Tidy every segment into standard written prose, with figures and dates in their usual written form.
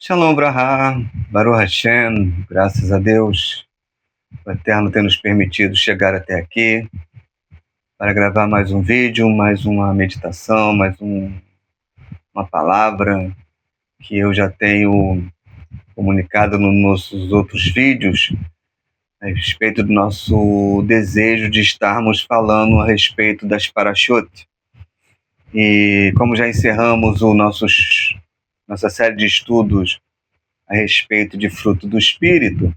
Shalom Brahá, Baruch Hashem, graças a Deus, o Eterno ter nos permitido chegar até aqui para gravar mais um vídeo, mais uma meditação, uma palavra que eu já tenho comunicado nos nossos outros vídeos a respeito do nosso desejo de estarmos falando a respeito das Parashot. E como já encerramos nossa série de estudos a respeito de fruto do Espírito,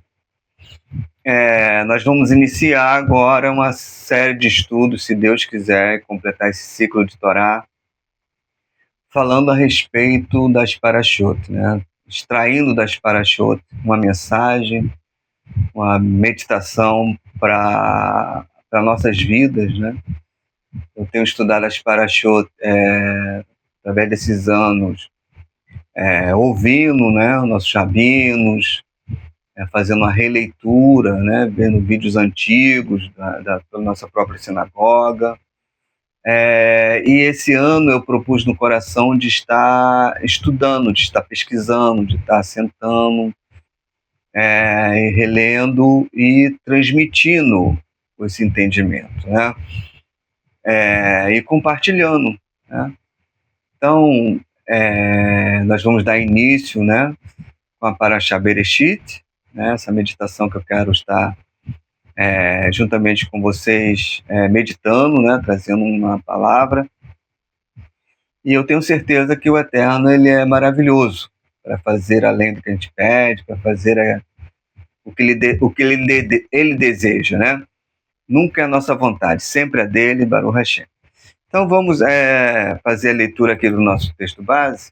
nós vamos iniciar agora uma série de estudos, se Deus quiser, completar esse ciclo de Torá, falando a respeito das Parashot, né? Extraindo das Parashot uma mensagem, uma meditação para nossas vidas, né? Eu tenho estudado as Parashot através desses anos, ouvindo, né, os nossos rabinos, fazendo uma releitura, né, vendo vídeos antigos da nossa própria sinagoga. E esse ano eu propus no coração de estar estudando, de estar pesquisando, de estar sentando, e relendo e transmitindo esse entendimento, né, e compartilhando, né. Então, nós vamos dar início, né, com a Parashá Bereshit, né, essa meditação que eu quero estar juntamente com vocês meditando, né, trazendo uma palavra. E eu tenho certeza que o Eterno ele é maravilhoso para fazer além do que a gente pede, para fazer o que ele deseja, né? Nunca é a nossa vontade, sempre é dele, Baruch Hashem. Então vamos fazer a leitura aqui do nosso texto base,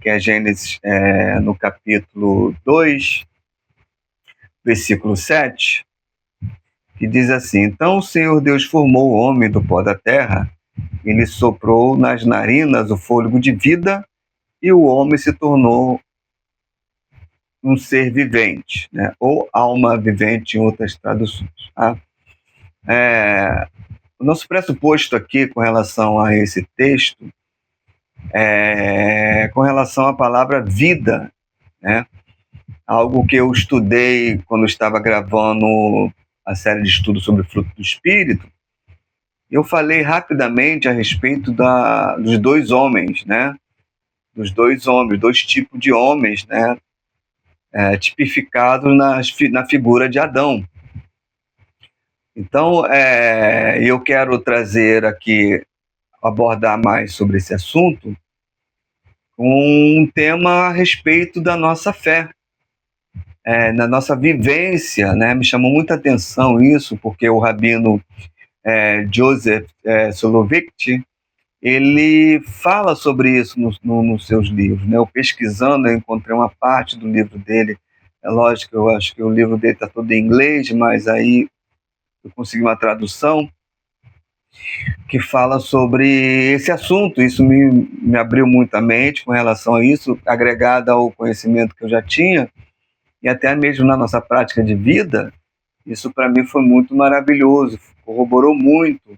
que é Gênesis no capítulo 2, versículo 7, que diz assim: Então o Senhor Deus formou o homem do pó da terra, e lhe soprou nas narinas o fôlego de vida, e o homem se tornou um ser vivente, né? Ou alma vivente em outras traduções. Tá? O nosso pressuposto aqui com relação a esse texto é com relação à palavra vida, né? Algo que eu estudei quando estava gravando a série de estudos sobre o fruto do Espírito. Eu falei rapidamente a respeito dos dois homens, né? Dos dois homens, dois tipos de homens, né? Tipificados na figura de Adão. Então, eu quero trazer aqui, abordar mais sobre esse assunto, com um tema a respeito da nossa fé, na nossa vivência, né? Me chamou muita atenção isso, porque o rabino Joseph Soloveitch, ele fala sobre isso nos seus livros, né? Eu pesquisando, eu encontrei uma parte do livro dele. É lógico, eu acho que o livro dele está todo em inglês, mas aí eu consegui uma tradução que fala sobre esse assunto. Isso me abriu muito a mente com relação a isso, agregado ao conhecimento que eu já tinha, e até mesmo na nossa prática de vida. Isso para mim foi muito maravilhoso, corroborou muito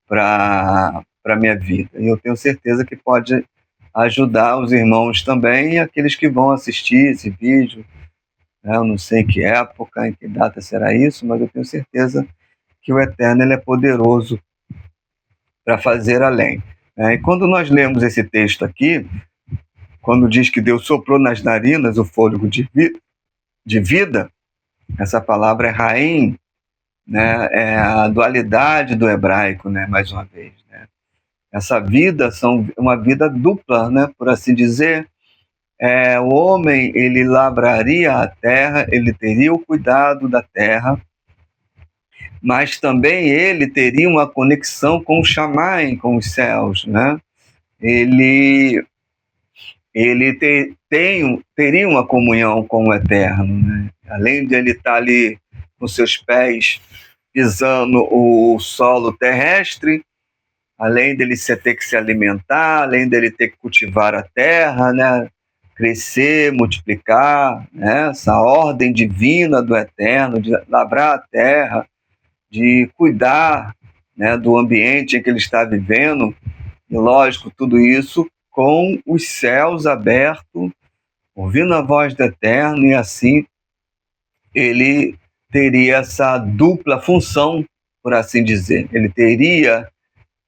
para a minha vida. E eu tenho certeza que pode ajudar os irmãos também e aqueles que vão assistir esse vídeo. Eu não sei em que época, em que data será isso, mas eu tenho certeza que o Eterno ele é poderoso para fazer além. E quando nós lemos esse texto aqui, quando diz que Deus soprou nas narinas o fôlego de vida, essa palavra é Raim, né? É a dualidade do hebraico, né? Mais uma vez, né? Essa vida são uma vida dupla, né? Por assim dizer. O homem ele lavraria a terra, ele teria o cuidado da terra, mas também ele teria uma conexão com o Shamayim, com os céus, né? Ele teria uma comunhão com o Eterno, né? Além de ele estar ali com seus pés pisando o solo terrestre, além dele ter que se alimentar, além dele ter que cultivar a terra, né? Crescer, multiplicar, né? Essa ordem divina do Eterno de lavrar a terra, de cuidar, né, do ambiente em que ele está vivendo, e lógico, tudo isso com os céus abertos, ouvindo a voz do Eterno, e assim ele teria essa dupla função, por assim dizer. Ele teria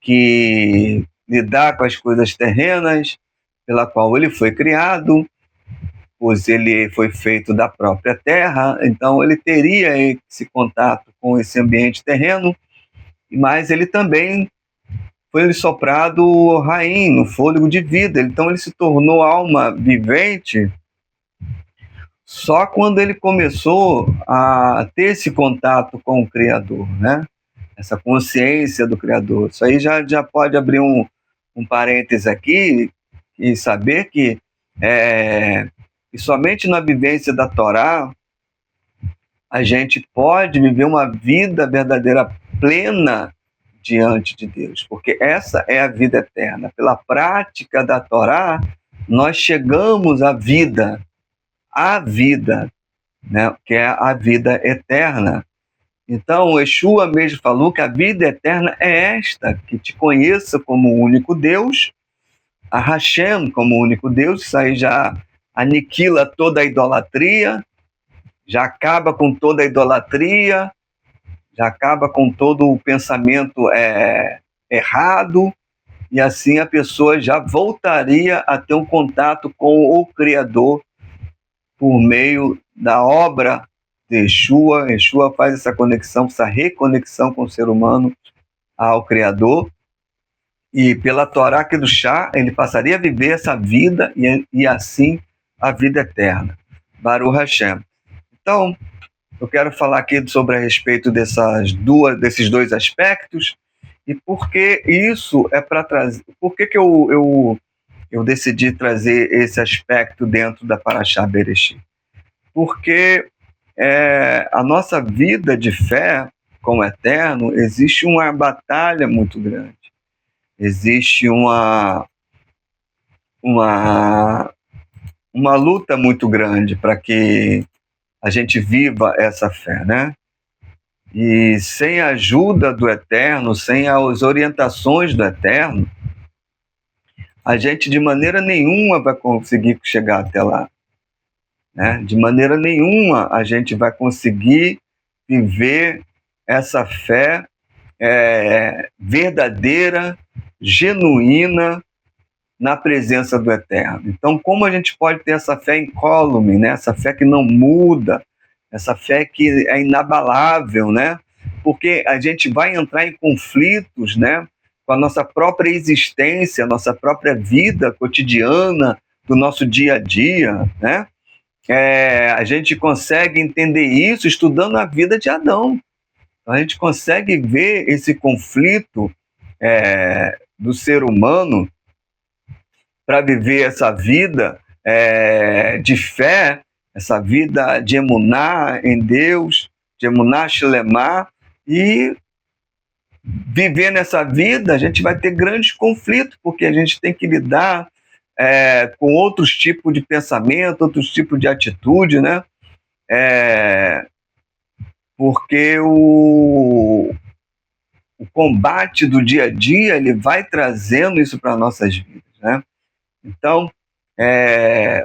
que lidar com as coisas terrenas pela qual ele foi criado, pois ele foi feito da própria terra, então ele teria esse contato com esse ambiente terreno, mas ele também foi-lhe soprado raim, no fôlego de vida, então ele se tornou alma vivente só quando ele começou a ter esse contato com o Criador, né? Essa consciência do Criador. Isso aí já pode abrir um parêntese aqui e saber que e somente na vivência da Torá a gente pode viver uma vida verdadeira plena diante de Deus, porque essa é a vida eterna. Pela prática da Torá, nós chegamos à vida, né, que é a vida eterna. Então, Yeshua mesmo falou que a vida eterna é esta, que te conheça como o único Deus, a Hashem como o único Deus. Isso aí já aniquila toda a idolatria, já acaba com toda a idolatria, já acaba com todo o pensamento errado, e assim a pessoa já voltaria a ter um contato com o Criador por meio da obra de Yeshua. Yeshua faz essa conexão, essa reconexão com o ser humano ao Criador, e pela Torá Kedushá ele passaria a viver essa vida e assim a vida eterna. Baruch Hashem. Então, eu quero falar aqui sobre a respeito desses dois aspectos, e por que isso é para trazer. Por que eu decidi trazer esse aspecto dentro da Parashá Bereshit? Porque a nossa vida de fé com o Eterno, existe uma batalha muito grande, existe uma luta muito grande para que a gente viva essa fé, né? E sem a ajuda do Eterno, sem as orientações do Eterno, a gente de maneira nenhuma vai conseguir chegar até lá, né? De maneira nenhuma a gente vai conseguir viver essa fé verdadeira, genuína, na presença do Eterno. Então, como a gente pode ter essa fé incólume, né? Essa fé que não muda, essa fé que é inabalável, né? Porque a gente vai entrar em conflitos, né, com a nossa própria existência, a nossa própria vida cotidiana, do nosso dia a dia, né? A gente consegue entender isso estudando a vida de Adão. A gente consegue ver esse conflito do ser humano para viver essa vida de fé, essa vida de emuná em Deus, de emuná shilemá, e viver nessa vida a gente vai ter grandes conflitos, porque a gente tem que lidar com outros tipos de pensamento, outros tipos de atitude, né? Porque o combate do dia a dia, ele vai trazendo isso para nossas vidas, né? Então,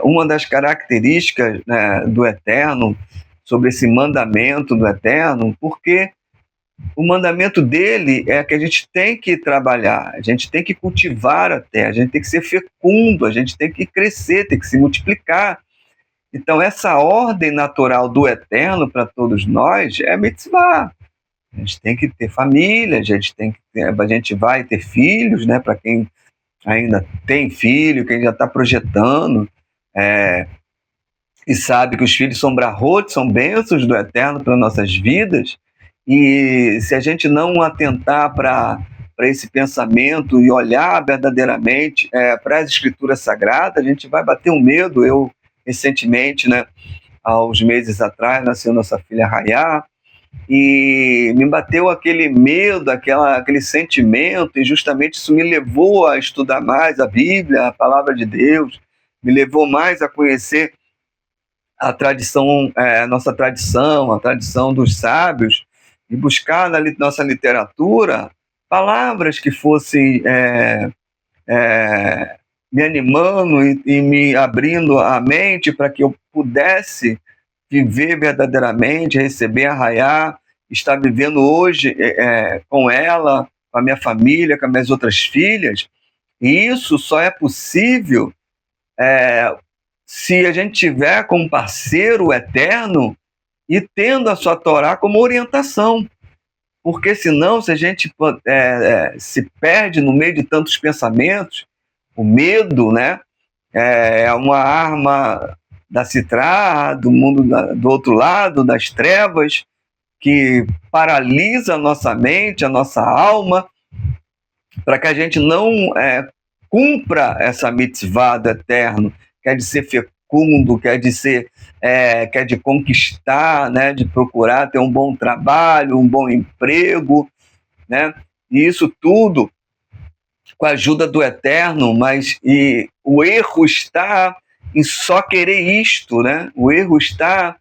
uma das características, né, do Eterno, sobre esse mandamento do Eterno, porque o mandamento dele é que a gente tem que trabalhar, a gente tem que cultivar a terra, a gente tem que ser fecundo, a gente tem que crescer, tem que se multiplicar. Então, essa ordem natural do Eterno para todos nós é mitzvah. A gente tem que ter família, a gente vai ter filhos, né, para quem ainda tem filho, quem já está projetando, e sabe que os filhos são brahot, são bênçãos do Eterno para nossas vidas, e se a gente não atentar para esse pensamento e olhar verdadeiramente para as escrituras sagradas, a gente vai bater um medo. Eu, recentemente, né, há uns meses atrás, nasceu nossa filha Rayá, e me bateu aquele medo, aquele sentimento, e justamente isso me levou a estudar mais a Bíblia, a Palavra de Deus, me levou mais a conhecer a tradição, a nossa tradição, a tradição dos sábios, e buscar na nossa literatura palavras que fossem me animando e me abrindo a mente para que eu pudesse viver verdadeiramente, receber, arraiar, estar vivendo hoje com ela, com a minha família, com as minhas outras filhas. E isso só é possível se a gente tiver como parceiro o eterno e tendo a sua Torá como orientação. Porque senão, se a gente se perde no meio de tantos pensamentos, o medo, né, é uma arma da Citra, do mundo do outro lado, das trevas, que paralisa a nossa mente, a nossa alma, para que a gente não cumpra essa mitzvah do eterno, que é de ser fecundo, que é de ser, que é de conquistar, né, de procurar ter um bom trabalho, um bom emprego, né? E isso tudo com a ajuda do eterno, mas o erro está em só querer isto, né? O erro está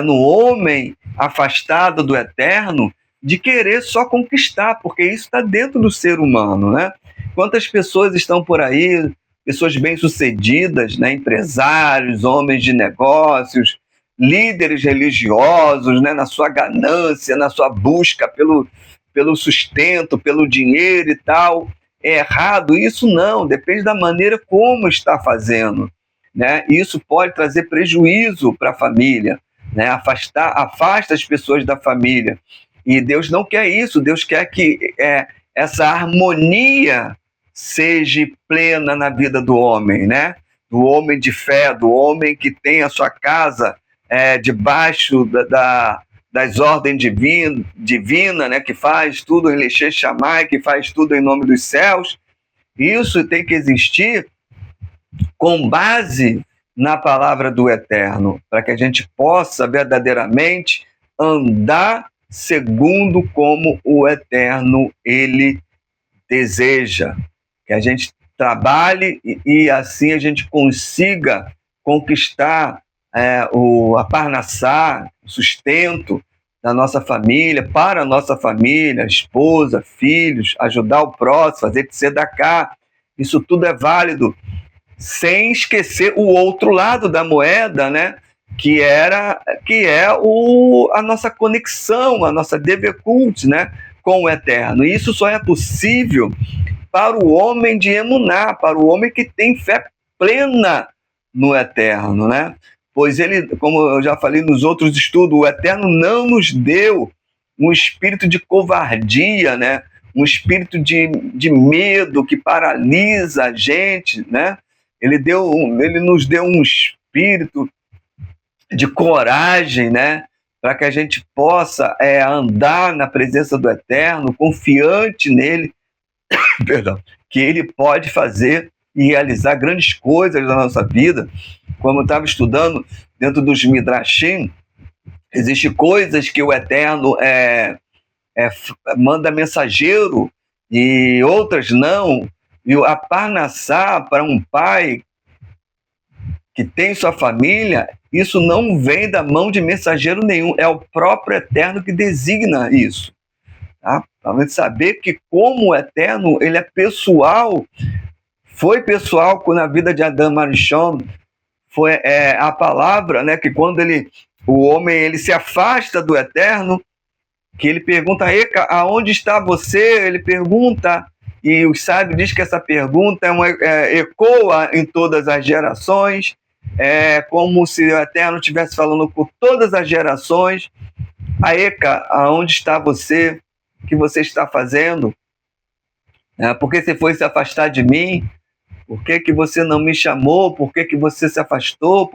no homem afastado do eterno de querer só conquistar, porque isso está dentro do ser humano, né? Quantas pessoas estão por aí, pessoas bem-sucedidas, né? Empresários, homens de negócios, líderes religiosos, né? Na sua ganância, na sua busca pelo sustento, pelo dinheiro e tal. É errado? Isso não, depende da maneira como está fazendo, né? Isso pode trazer prejuízo para a família, né? Afasta as pessoas da família. E Deus não quer isso, Deus quer que essa harmonia seja plena na vida do homem, né? Do homem de fé, do homem que tem a sua casa debaixo das ordens divina, né, que faz tudo em Lexê Shammai, que faz tudo em nome dos céus. Isso tem que existir com base na palavra do Eterno, para que a gente possa verdadeiramente andar segundo como o Eterno ele deseja, que a gente trabalhe e assim a gente consiga conquistar a parnassá, o sustento da nossa família, para a nossa família, esposa, filhos, ajudar o próximo, fazer tzedaká. Isso tudo é válido, sem esquecer o outro lado da moeda, né? Que é a nossa conexão, a nossa devekult, né? Com o Eterno. E isso só é possível para o homem de Emuná, para o homem que tem fé plena no Eterno, né? Pois ele, como eu já falei nos outros estudos, o Eterno não nos deu um espírito de covardia, né? Um espírito de medo que paralisa a gente, né? Ele nos deu um espírito de coragem, né? Para que a gente possa andar na presença do Eterno, confiante nele, perdão, que ele pode fazer e realizar grandes coisas na nossa vida. Como eu estava estudando dentro dos Midrashim, existem coisas que o Eterno manda mensageiro e outras não. E a parnassá para um pai que tem sua família, isso não vem da mão de mensageiro nenhum, é o próprio Eterno que designa isso. Tá? Para a gente saber que como o Eterno, ele é pessoal, foi pessoal na vida de Adão Arishon, foi a palavra, né, que quando o homem ele se afasta do Eterno, que ele pergunta, Eca, aonde está você? Ele pergunta, e os sábios dizem que essa pergunta ecoa em todas as gerações, é como se o Eterno estivesse falando com todas as gerações. Eca, aonde está você? O que você está fazendo? Por que você foi se afastar de mim? Por que você não me chamou? Por que você se afastou?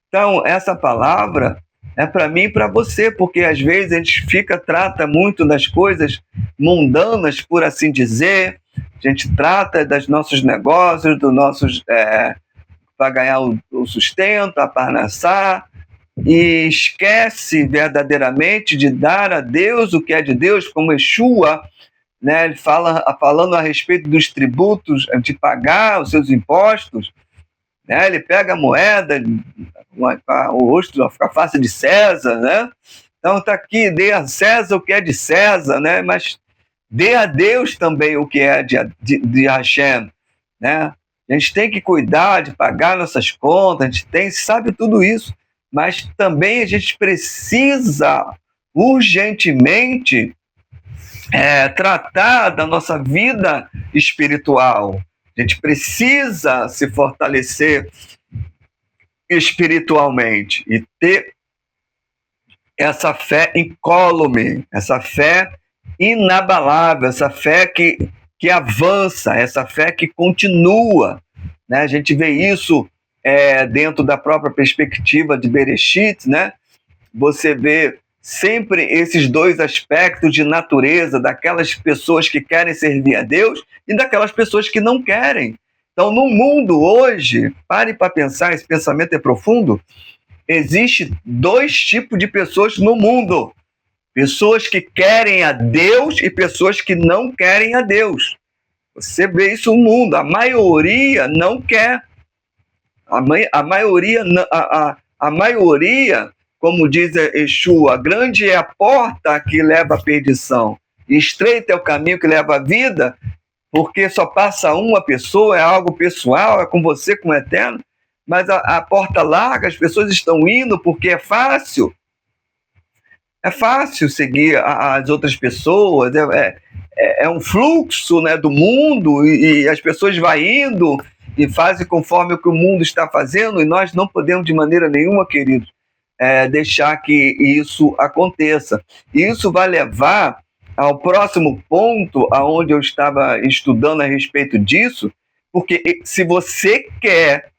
Então, essa palavra é para mim e para você, porque às vezes a gente trata muito das coisas mundanas, por assim dizer, a gente trata dos nossos negócios, para ganhar o sustento, a parnassá, e esquece verdadeiramente de dar a Deus o que é de Deus, como Yeshua, né? Ele falando a respeito dos tributos, de pagar os seus impostos, né? Ele pega a moeda, o rosto fica face de César, né? Então está aqui, dê a César o que é de César, né? Mas dê a Deus também o que é de Hashem, né? A gente tem que cuidar de pagar nossas contas, a gente sabe tudo isso, mas também a gente precisa urgentemente tratar da nossa vida espiritual. A gente precisa se fortalecer espiritualmente e ter essa fé incólume, essa fé inabalável, essa fé que avança, essa fé que continua. Né? A gente vê isso dentro da própria perspectiva de Bereshit, né? Você vê sempre esses dois aspectos de natureza, daquelas pessoas que querem servir a Deus e daquelas pessoas que não querem. Então, no mundo hoje, pare para pensar, esse pensamento é profundo, existe dois tipos de pessoas no mundo. Pessoas que querem a Deus e pessoas que não querem a Deus. Você vê isso no mundo. A maioria não quer. A maioria, como diz Yeshua, grande é a porta que leva à perdição, e estreito é o caminho que leva à vida, porque só passa uma pessoa, é algo pessoal, é com você, com o Eterno, mas a porta larga, as pessoas estão indo porque é fácil. É fácil seguir as outras pessoas, é um fluxo, né, do mundo, e as pessoas vão indo e fazem conforme o que o mundo está fazendo, e nós não podemos de maneira nenhuma, queridos, deixar que isso aconteça. E isso vai levar ao próximo ponto, aonde eu estava estudando a respeito disso, porque se você quer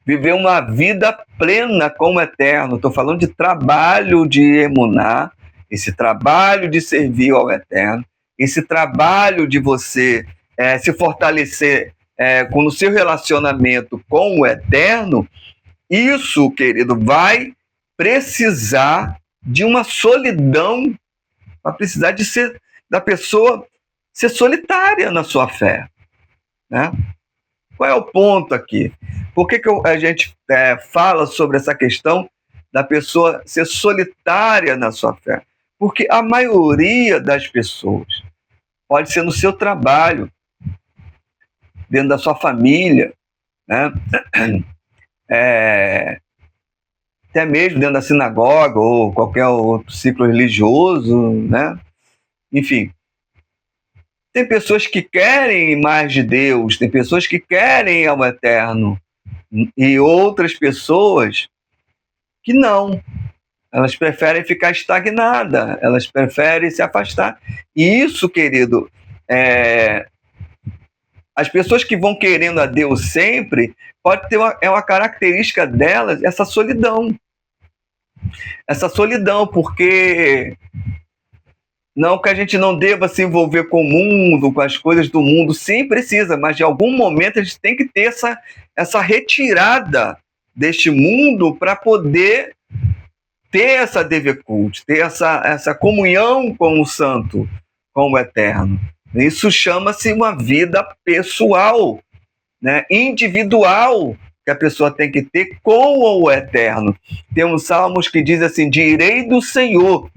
viver uma vida plena com o Eterno, estou falando de trabalho de emuná, esse trabalho de servir ao Eterno, esse trabalho de você se fortalecer com o seu relacionamento com o Eterno, isso, querido, vai precisar de uma solidão, vai precisar da pessoa ser solitária na sua fé, né? Qual é o ponto aqui? Por que a gente fala sobre essa questão da pessoa ser solitária na sua fé? Porque a maioria das pessoas pode ser no seu trabalho, dentro da sua família, né? Até mesmo dentro da sinagoga ou qualquer outro ciclo religioso, né? Enfim, tem pessoas que querem mais de Deus, tem pessoas que querem ao Eterno, e outras pessoas que não. Elas preferem ficar estagnadas, elas preferem se afastar. E isso, querido, as pessoas que vão querendo a Deus sempre, pode ter uma característica delas, essa solidão. Essa solidão, porque não que a gente não deva se envolver com o mundo, com as coisas do mundo, sim, precisa, mas de algum momento a gente tem que ter essa retirada deste mundo para poder ter essa devekut, ter essa comunhão com o Santo, com o Eterno. Isso chama-se uma vida pessoal, né, individual, que a pessoa tem que ter com o Eterno. Tem uns salmos que diz assim: direi do Senhor,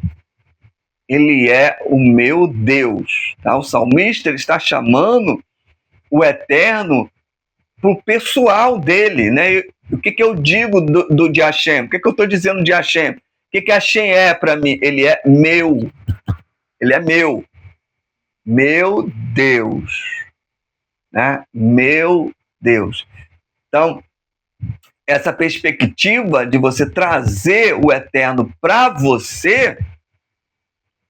Ele é o meu Deus. Tá? O salmista ele está chamando o Eterno para o pessoal dele. Né? O que eu digo de Hashem? O que eu estou dizendo de Hashem? O que Hashem é para mim? Ele é meu. Ele é meu. Meu Deus. Né? Meu Deus. Então, essa perspectiva de você trazer o Eterno para você,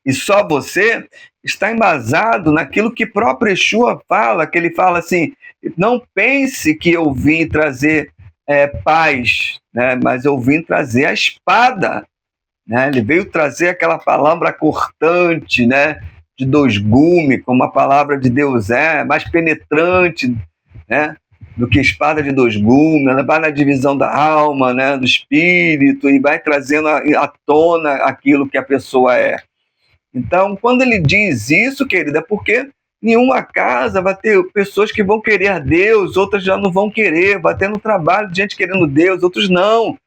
e só você, está embasado naquilo que próprio Yeshua fala, que ele fala assim: não pense que eu vim trazer paz, né? Mas eu vim trazer a espada. Né? Ele veio trazer aquela palavra cortante, né? De dois gumes, como a palavra de Deus mais penetrante, né? Do que espada de dois gumes. Ela vai na divisão da alma, né? Do espírito, e vai trazendo à tona aquilo que a pessoa é. Então, quando ele diz isso, querida, é porque nenhuma casa vai ter pessoas que vão querer a Deus, outras já não vão querer, vai ter no trabalho gente querendo Deus, outros não.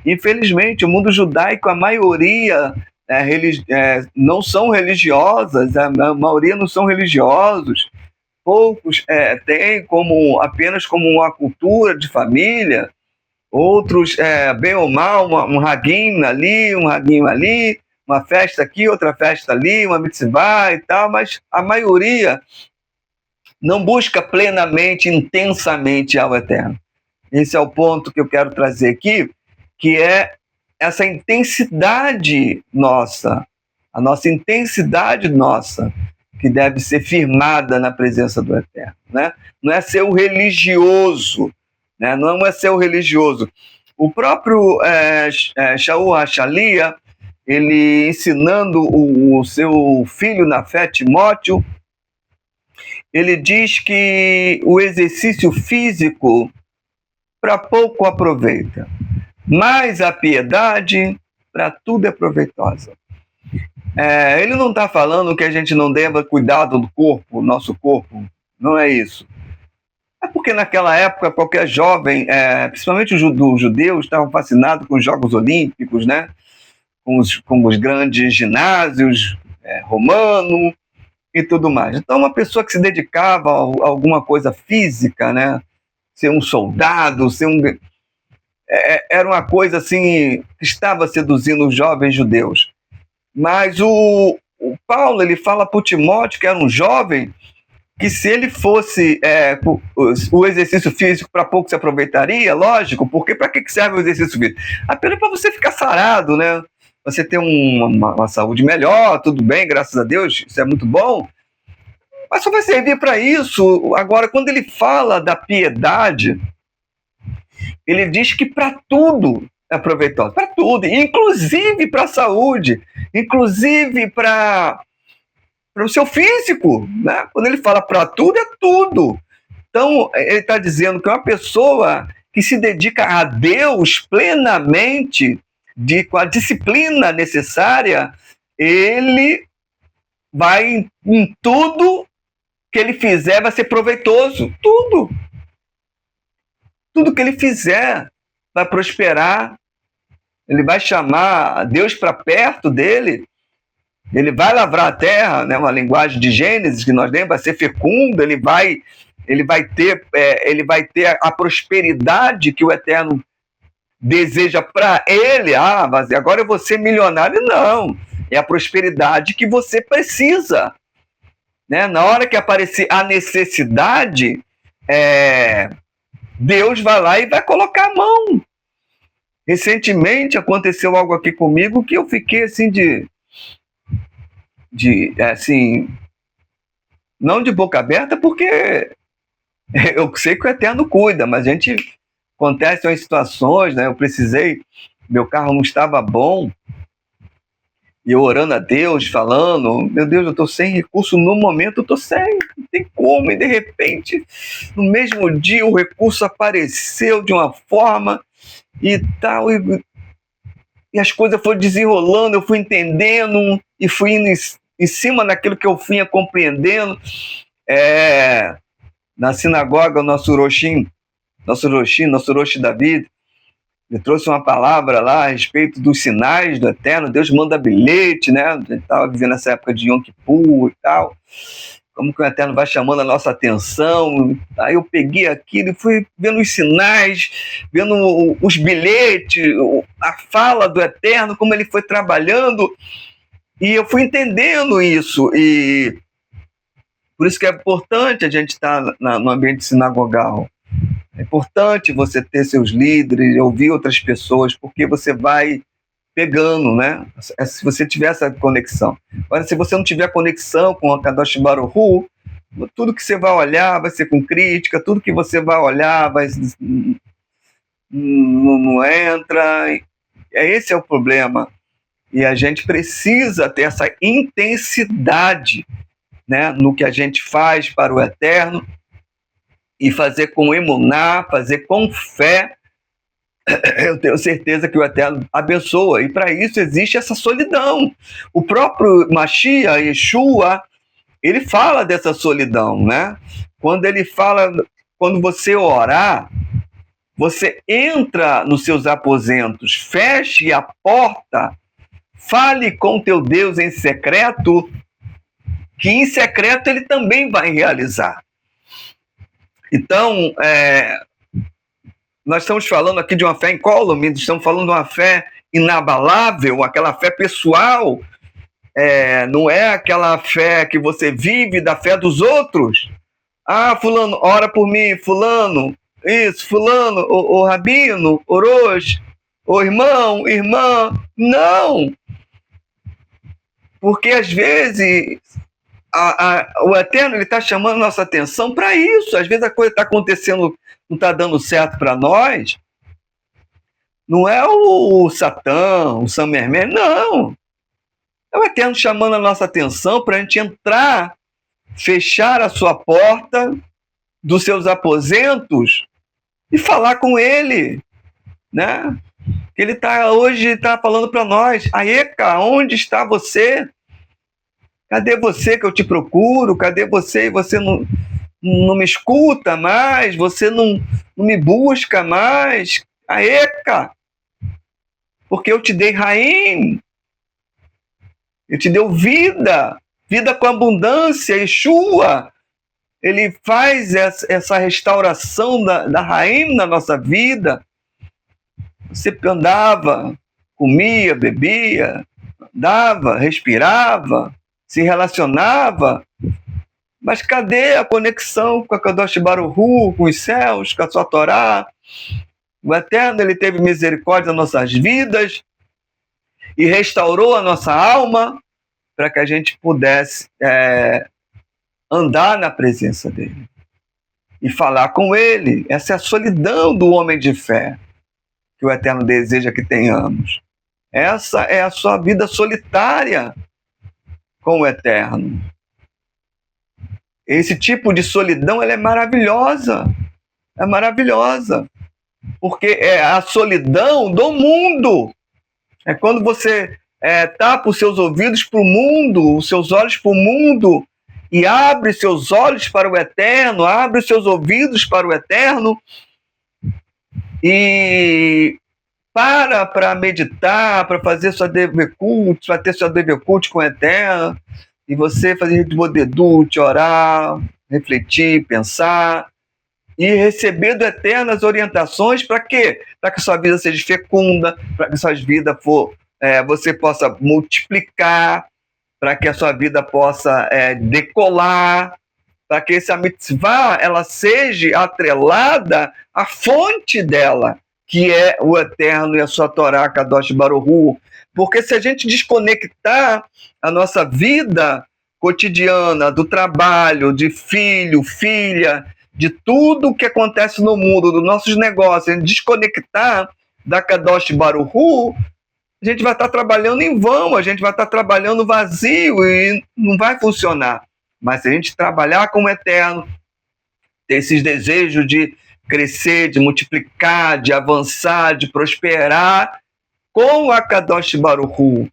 Infelizmente, o mundo judaico, a maioria não são religiosas, a maioria não são religiosos, poucos têm apenas como uma cultura de família, outros, bem ou mal, um raguinho ali, um raguinho ali, uma festa aqui, outra festa ali, uma mitzvah e tal, mas a maioria não busca plenamente, intensamente ao Eterno. Esse é o ponto que eu quero trazer aqui, que é essa intensidade nossa, a nossa intensidade nossa, que deve ser firmada na presença do Eterno, né? Não é ser o religioso, né? Não é ser o religioso. O próprio Shaul HaShaliach, ele ensinando o seu filho na fé, Timóteo, ele diz que o exercício físico para pouco aproveita, mas a piedade para tudo é proveitosa. Ele não está falando que a gente não deva cuidar do corpo, nosso corpo, não é isso. É porque naquela época qualquer jovem, principalmente os judeus, estavam fascinados com os Jogos Olímpicos, né? com os grandes ginásios romanos e tudo mais. Então uma pessoa que se dedicava a alguma coisa física, né? Ser um soldado, era uma coisa assim que estava seduzindo os jovens judeus. Mas o Paulo, ele fala para o Timóteo, que era um jovem, que se ele fosse o exercício físico para pouco se aproveitaria, lógico, porque para que serve o exercício físico? Apenas para você ficar sarado, né? Você ter uma saúde melhor, tudo bem, graças a Deus, isso é muito bom, mas só vai servir para isso. Agora, quando ele fala da piedade, ele diz que para tudo é proveitoso, para tudo, inclusive para a saúde, inclusive para o seu físico, né? Quando ele fala para tudo, é tudo. Então, ele está dizendo que uma pessoa que se dedica a Deus plenamente, com a disciplina necessária, ele vai em tudo que ele fizer vai ser proveitoso. Tudo. Tudo que ele fizer vai prosperar. Ele vai chamar Deus para perto dele. Ele vai lavrar a terra, né? Uma linguagem de Gênesis que nós lemos, vai ser fecundo. Ele vai ter a prosperidade que o Eterno deseja para ele. Mas agora eu vou ser milionário. Não. É a prosperidade que você precisa. Né? Na hora que aparecer a necessidade, Deus vai lá e vai colocar a mão. Recentemente aconteceu algo aqui comigo que eu fiquei assim assim, não de boca aberta, porque eu sei que o Eterno cuida, mas acontecem situações, né? Eu precisei, meu carro não estava bom, e eu orando a Deus, falando, meu Deus, eu estou sem recurso no momento, eu estou sem, não tem como, e de repente, no mesmo dia, o recurso apareceu de uma forma e tal, e as coisas foram desenrolando, eu fui entendendo, e fui indo em cima daquilo que eu vinha compreendendo. Na sinagoga, o nosso Roshi David, ele trouxe uma palavra lá a respeito dos sinais do Eterno. Deus manda bilhete, né? A gente estava vivendo essa época de Yom Kippur e tal. Como que o Eterno vai chamando a nossa atenção. Aí eu peguei aquilo e fui vendo os sinais, vendo os bilhetes, a fala do Eterno, como ele foi trabalhando. E eu fui entendendo isso. E por isso que é importante a gente estar no ambiente sinagogal. É importante você ter seus líderes, ouvir outras pessoas, porque você vai pegando, né? Se você tiver essa conexão. Agora, se você não tiver conexão com a Kadosh Baruch Hu, tudo que você vai olhar vai ser com crítica, tudo que você vai olhar não entra. Esse é o problema. E a gente precisa ter essa intensidade, né, no que a gente faz para o Eterno, e fazer com emuná, fazer com fé. Eu tenho certeza que o Eterno abençoa, e para isso existe essa solidão. O próprio Mashiach, Yeshua, ele fala dessa solidão, né? Quando ele fala, quando você orar, você entra nos seus aposentos, feche a porta, fale com teu Deus em secreto, que em secreto ele também vai realizar. Então, nós estamos falando aqui de uma fé incólume, estamos falando de uma fé inabalável, aquela fé pessoal, não é aquela fé que você vive da fé dos outros. Ah, fulano, ora por mim, fulano, isso, fulano, o rabino, oroz, o irmão, irmã. Não! Porque às vezes o Eterno está chamando nossa atenção para isso. Às vezes a coisa está acontecendo, não está dando certo para nós. Não é o Satã, o San Mermer, não. É o Eterno chamando a nossa atenção para a gente entrar, fechar a sua porta dos seus aposentos e falar com ele, né? Ele hoje está falando para nós: Aeca, onde está você? Cadê você que eu te procuro? Cadê você? Você não me escuta mais? Você não me busca mais? Aeca! Porque eu te dei Raim, eu te dei vida, vida com abundância. Yeshua, ele faz essa restauração da Raim na nossa vida. Você andava, comia, bebia, andava, respirava, se relacionava, mas cadê a conexão com a Kadosh Baruch Hu, com os céus, com a sua Torá? O Eterno, ele teve misericórdia das nossas vidas e restaurou a nossa alma para que a gente pudesse andar na presença dele e falar com ele. Essa é a solidão do homem de fé que o Eterno deseja que tenhamos. Essa é a sua vida solitária com o Eterno. Esse tipo de solidão, ela é maravilhosa. É maravilhosa. Porque é a solidão do mundo. É quando você tapa os seus ouvidos para o mundo, os seus olhos para o mundo, e abre seus olhos para o Eterno, abre os seus ouvidos para o Eterno, e para meditar, para fazer sua devekut, para ter sua devekut com o Eterno, e você fazer bodedut, orar, refletir, pensar, e receber do Eterno as orientações para quê? Para que a sua vida seja fecunda, para que a sua vida você possa multiplicar, para que a sua vida possa decolar, para que essa mitzvah ela seja atrelada à fonte dela, que é o Eterno e a sua Torá, Kadosh Baruch Hu. Porque se a gente desconectar a nossa vida cotidiana, do trabalho, de filho, filha, de tudo que acontece no mundo, dos nossos negócios, desconectar da Kadosh Baruch Hu, a gente vai estar trabalhando em vão, a gente vai estar trabalhando vazio e não vai funcionar. Mas se a gente trabalhar com o Eterno, ter esses desejos de crescer, de multiplicar, de avançar, de prosperar, com a Kadosh Baruch Hu,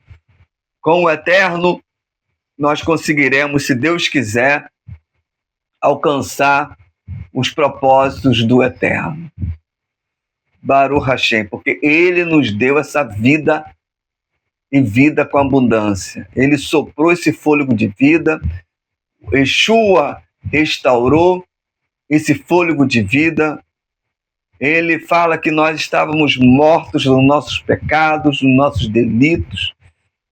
com o Eterno, nós conseguiremos, se Deus quiser, alcançar os propósitos do Eterno. Baruch Hashem, porque Ele nos deu essa vida e vida com abundância. Ele soprou esse fôlego de vida, Yeshua restaurou esse fôlego de vida. Ele fala que nós estávamos mortos nos nossos pecados, nos nossos delitos,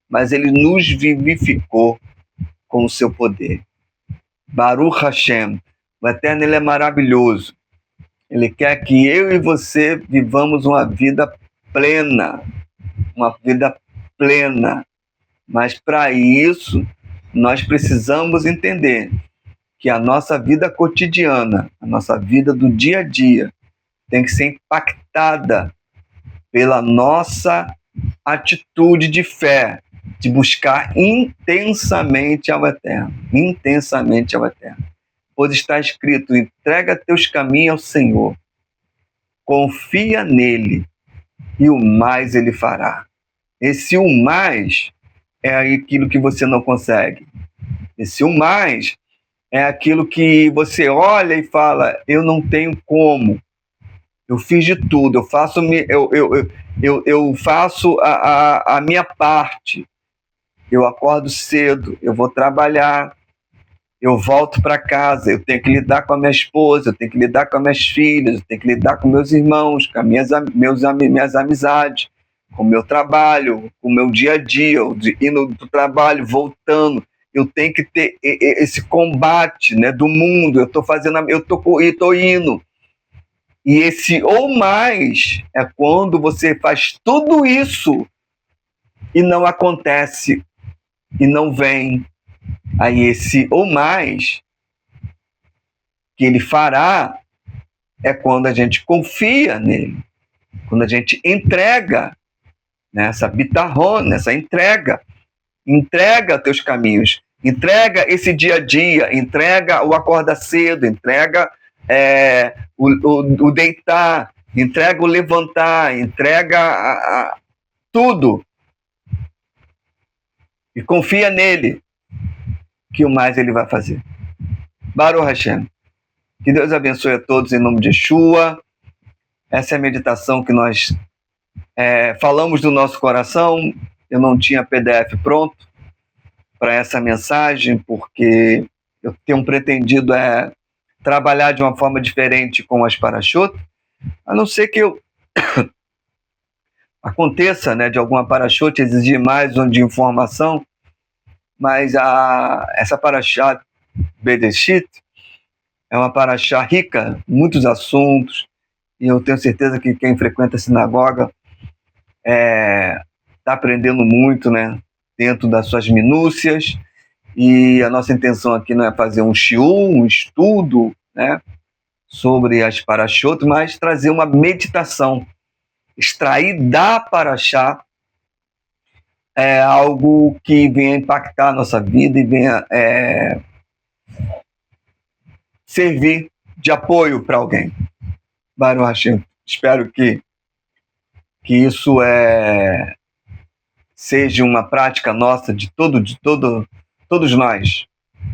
mas Ele nos vivificou com o seu poder. Baruch Hashem. O Eterno, ele é maravilhoso. Ele quer que eu e você vivamos uma vida plena. Uma vida plena. Mas para isso, nós precisamos entender que a nossa vida cotidiana, a nossa vida do dia a dia, tem que ser impactada pela nossa atitude de fé, de buscar intensamente ao Eterno. Intensamente ao Eterno. Pois está escrito: entrega teus caminhos ao Senhor, confia nele, e o mais ele fará. Esse o mais é aquilo que você não consegue. Esse o mais é aquilo que você olha e fala: eu não tenho como. Eu fiz de tudo, eu faço a minha parte. Eu acordo cedo, eu vou trabalhar, eu volto para casa, eu tenho que lidar com a minha esposa, eu tenho que lidar com as minhas filhas, eu tenho que lidar com meus irmãos, com minhas amizades, com o meu trabalho, com o meu dia a dia, indo do trabalho, voltando. Eu tenho que ter esse combate, né, do mundo. Eu estou indo. E esse ou mais é quando você faz tudo isso e não acontece, e não vem. Aí esse ou mais que ele fará é quando a gente confia nele, quando a gente entrega, né, essa bitarrona, essa entrega teus caminhos, entrega esse dia a dia, entrega o acordar cedo, entrega o deitar, entrega o levantar, entrega tudo e confia nele, que o mais ele vai fazer. Baruch Hashem. Que Deus abençoe a todos em nome de Yeshua. Essa é a meditação que nós falamos do nosso coração. Eu não tinha PDF pronto para essa mensagem, porque eu tenho pretendido trabalhar de uma forma diferente com as parashot, a não ser que eu aconteça, né, de alguma parashot exigir mais de informação, mas essa parashá Bereshit é uma parashá rica, muitos assuntos, e eu tenho certeza que quem frequenta a sinagoga está aprendendo muito, né, dentro das suas minúcias, e a nossa intenção aqui não é fazer um shiur, um estudo, né, sobre as parashot, mas trazer uma meditação, extrair da parashá algo que venha impactar a nossa vida e venha servir de apoio para alguém. Baruch Hashem. Espero que isso seja uma prática nossa de todos nós.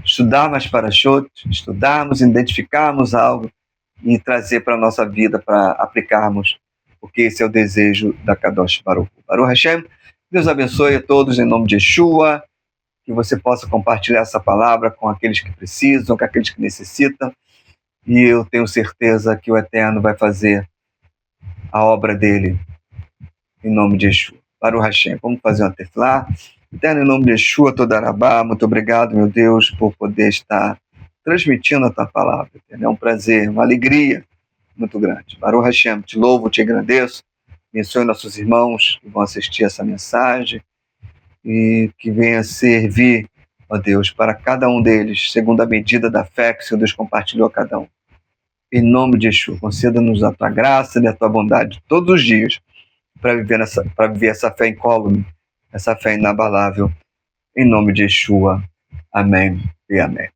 Estudarmos parashot, estudarmos, identificarmos algo e trazer para a nossa vida para aplicarmos, porque esse é o desejo da Kadosh Baruch Hu. Baruch Hashem. Deus abençoe a todos em nome de Yeshua, que você possa compartilhar essa palavra com aqueles que precisam, com aqueles que necessitam, e eu tenho certeza que o Eterno vai fazer a obra dele em nome de Yeshua. Baruch Hashem. Vamos fazer uma tefilá. Eterno, em nome de Yeshua, Todarabá, muito obrigado, meu Deus, por poder estar transmitindo a tua palavra. É um prazer, uma alegria muito grande. Baruch Hashem, te louvo, te agradeço. Abençoe nossos irmãos que vão assistir essa mensagem e que venha servir, ó Deus, para cada um deles, segundo a medida da fé que o Senhor Deus compartilhou a cada um. Em nome de Yeshua, conceda-nos a tua graça e a tua bondade todos os dias para viver essa fé incólume, essa fé inabalável. Em nome de Yeshua. Amém e amém.